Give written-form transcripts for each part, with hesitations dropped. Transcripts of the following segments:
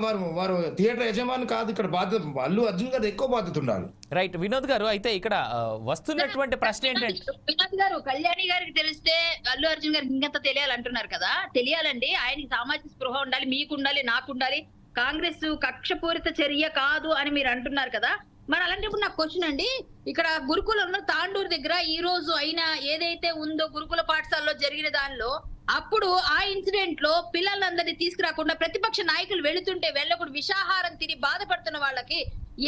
వారు వారు థియేటర్ యజమాని కాదు. ఇక్కడ బాధ్యత అల్లు అర్జున్ గారు ఎక్కువ బాధ్యత ఉండాలి. రైట్ వినోద్ గారు, అయితే ఇక్కడ వస్తున్నటువంటి ప్రశ్న ఏంటంటే, వినోద్ గారు కళ్యాణి గారికి తెలిస్తే అల్లు అర్జున్ గారికి ఇంకెంత తెలియాలంటున్నారు కదా. తెలియాలండి, ఆయనకి సామాజిక స్పృహ ఉండాలి, మీకు ఉండాలి, నాకు ఉండాలి. కాంగ్రెస్ కక్షపూరిత చర్య కాదు అని మీరు అంటున్నారు కదా. మరి అలాంటప్పుడు నాకు క్వశ్చన్ అండి, ఇక్కడ గురుకులంలో తాండూరు దగ్గర ఈ రోజు అయినా ఏదైతే ఉందో గురుకుల పాఠశాలలో జరిగిన దానిలో అప్పుడు ఆ ఇన్సిడెంట్ లో పిల్లలందరినీ తీసుకురాకుండా ప్రతిపక్ష నాయకులు వెళుతుంటే వెళ్ళకుండా విషాహారం తిని బాధపడుతున్న వాళ్ళకి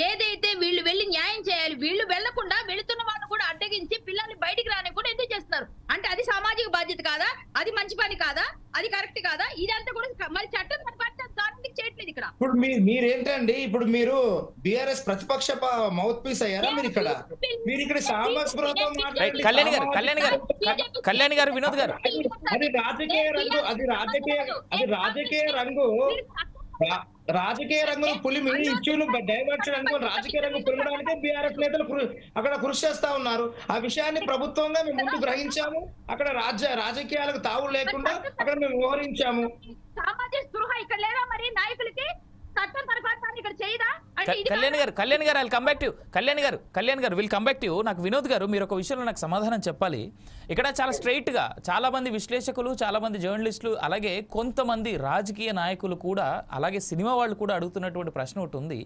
ఏదైతే వీళ్ళు వెళ్లి న్యాయం చేయాలి, వీళ్ళు వెళ్లకుండా వెళుతున్న వాళ్ళు కూడా అడ్డగించి పిల్లల్ని బయటికి రానివ్వకుండా ఎందుకు చేస్తున్నారు అంటే అది సామాజిక బాధ్యత కాదా? అది మంచి పని కాదా? అది కరెక్ట్ కాదా? ఇదంతా కూడా మరి చట్టం దానికి చేయట్లేదు ఇక్కడ. ఇప్పుడు మీరేంటండి, ఇప్పుడు మీరు బీఆర్ఎస్ ప్రతిపక్ష మౌత్ పీస్ అయ్యారా? మీరు ఇక్కడ సామస్పృహతో కళ్యాణి గారు వినోద్ గారు, అది రాజకీయ రంగు, రాజకీయ రంగులు పులిమి ఇష్యూలు డైవర్ట్ చేయడానికి రాజకీయ రంగు పులిమడానికే బీఆర్ఎస్ నేతలు అక్కడ కృషి చేస్తా ఉన్నారు. ఆ విషయాన్ని ప్రభుత్వంగా మేము ముందు గ్రహించాము. అక్కడ రాజకీయాలకు తావు లేకుండా అక్కడ మేము వ్యవహరించాము. సామాజిక స్పృహ ఇక్కడ లేదా మరి నాయకులకి? చట్టం పరిపాలన ఇక్కడ చేయదా? కళ్యాణ్ గారు కళ్యాణ్ గారు will come back to you. నాకు వినోద్ గారు మీరు ఒక విషయంలో నాకు సమాధానం చెప్పాలి. ఇక్కడ చాలా స్ట్రైట్ గా చాలా మంది విశ్లేషకులు, చాలా మంది జర్నలిస్టులు, అలాగే కొంతమంది రాజకీయ నాయకులు కూడా, అలాగే సినిమా వాళ్ళు కూడా అడుగుతున్నటువంటి ప్రశ్న ఒకటి ఉంది.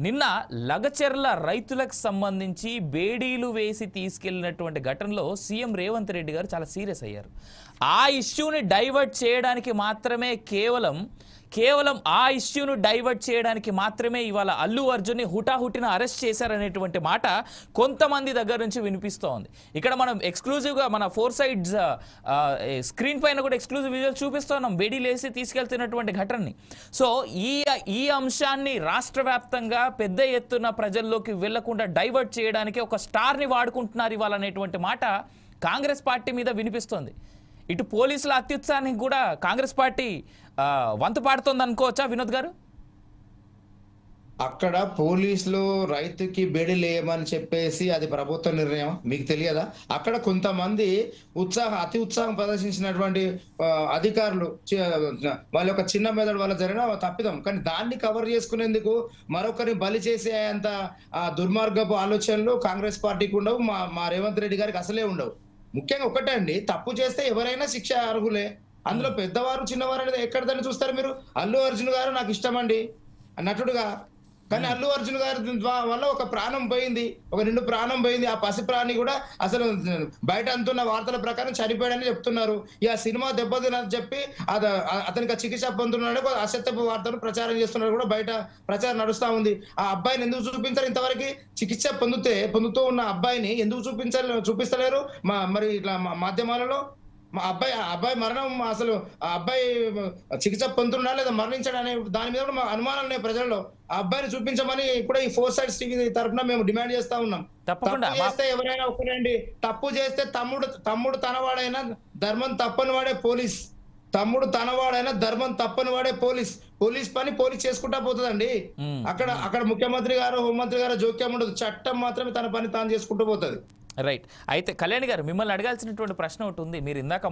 నిన్న లగచెర్ల రైతులకు సంబంధించి బేడీలు వేసి తీసుకెళ్లినటువంటి ఘటనలో సీఎం రేవంత్ రెడ్డి గారు చాలా సీరియస్ అయ్యారు. ఆ ఇష్యూని డైవర్ట్ చేయడానికి మాత్రమే కేవలం ఆ ఇష్యూను డైవర్ట్ చేయడానికి మాత్రమే ఇవాళ అల్లు అర్జున్ని హుటాహుటిన అరెస్ట్ చేశారనేటువంటి మాట కొంతమంది దగ్గర నుంచి వినిపిస్తోంది. ఇక్కడ మనం ఎక్స్క్లూజివ్గా మన 4 sides స్క్రీన్ పైన కూడా ఎక్స్క్లూజివ్ విజువల్ చూపిస్తున్నాం, బేడీలేసి తీసుకెళ్తున్నటువంటి ఘటనని. సో ఈ అంశాన్ని రాష్ట్ర వ్యాప్తంగా పెద్ద ఎత్తున ప్రజల్లోకి వెళ్లకుండా డైవర్ట్ చేయడానికి ఒక స్టార్ని వాడుకుంటున్నారు ఇవాళ అనేటువంటి మాట కాంగ్రెస్ పార్టీ మీద వినిపిస్తోంది. ఇటు పోలీసుల అత్యుత్సాహానికి కూడా కాంగ్రెస్ పార్టీ వంతు పాడుతోంది అనుకోవచ్చా వినోద్ గారు? అక్కడ పోలీసులు రైతుకి బెడిలేయమని చెప్పేసి అది ప్రభుత్వ నిర్ణయం, మీకు తెలియదా? అక్కడ కొంతమంది అతి ఉత్సాహం ప్రదర్శించినటువంటి అధికారులు వాళ్ళ యొక్క చిన్న మెదడు వల్ల జరిగిన తప్పిదం, కానీ దాన్ని కవర్ చేసుకునేందుకు మరొకరిని బలి చేసే అంత దుర్మార్గపు ఆలోచనలు కాంగ్రెస్ పార్టీకి ఉండవు, మా రేవంత్ రెడ్డి గారికి అసలే ఉండవు. ముఖ్యంగా ఒకటే అండి, తప్పు చేస్తే ఎవరైనా శిక్ష అర్హులే. అందులో పెద్దవారు చిన్నవారు అనేది ఎక్కడదని చూస్తారు మీరు? అల్లు అర్జున్ గారు నాకు ఇష్టం అండి నటుడుగా, కానీ అల్లు అర్జున్ గారి వల్ల ఒక ప్రాణం పోయింది, ఒక నిండు ప్రాణం పోయింది. ఆ పసి ప్రాణి కూడా అసలు బయట అంటున్న వార్తల ప్రకారం చనిపోయాడని చెప్తున్నారు. ఇక సినిమా దెబ్బతినని చెప్పి అతనికి చికిత్స పొందుతున్నాడు, అసత్యపు వార్తలు ప్రచారం చేస్తున్నారు కూడా బయట ప్రచారం నడుస్తా ఉంది. ఆ అబ్బాయిని ఎందుకు చూపించారు ఇంతవరకు? చికిత్స పొందుతూ ఉన్న అబ్బాయిని ఎందుకు చూపిస్తలేరు మరి ఇట్లా మాధ్యమాలలో? మా అబ్బాయి మరణం, అసలు ఆ అబ్బాయి చికిత్స పొందుతున్నా లేదా మరణించాడు అనే దాని మీద కూడా అనుమానాలు ఉన్నాయి ప్రజల్లో. ఆ అబ్బాయిని చూపించమని కూడా ఈ 4 sides టీవీ తరఫున మేము డిమాండ్ చేస్తా ఉన్నాం. తప్పు చేస్తే ఎవరైనా ఒకరండి, తప్పు చేస్తే తమ్ముడు తనవాడైనా ధర్మం తప్పని వాడే పోలీస్, తమ్ముడు తనవాడైనా ధర్మం తప్పని వాడే పోలీస్ పని పోలీస్ చేసుకుంటా పోతుందండి. అక్కడ ముఖ్యమంత్రి గారు, హోంమంత్రి గారు జోక్యం ఉండదు, చట్టం మాత్రమే తన పని తాను చేసుకుంటూ పోతుంది. రైట్. అయితే కళ్యాణ్ గారు మిమ్మల్ని అడగాల్సినటువంటి ప్రశ్న ఒకటి ఉంది. మీరు ఇందాక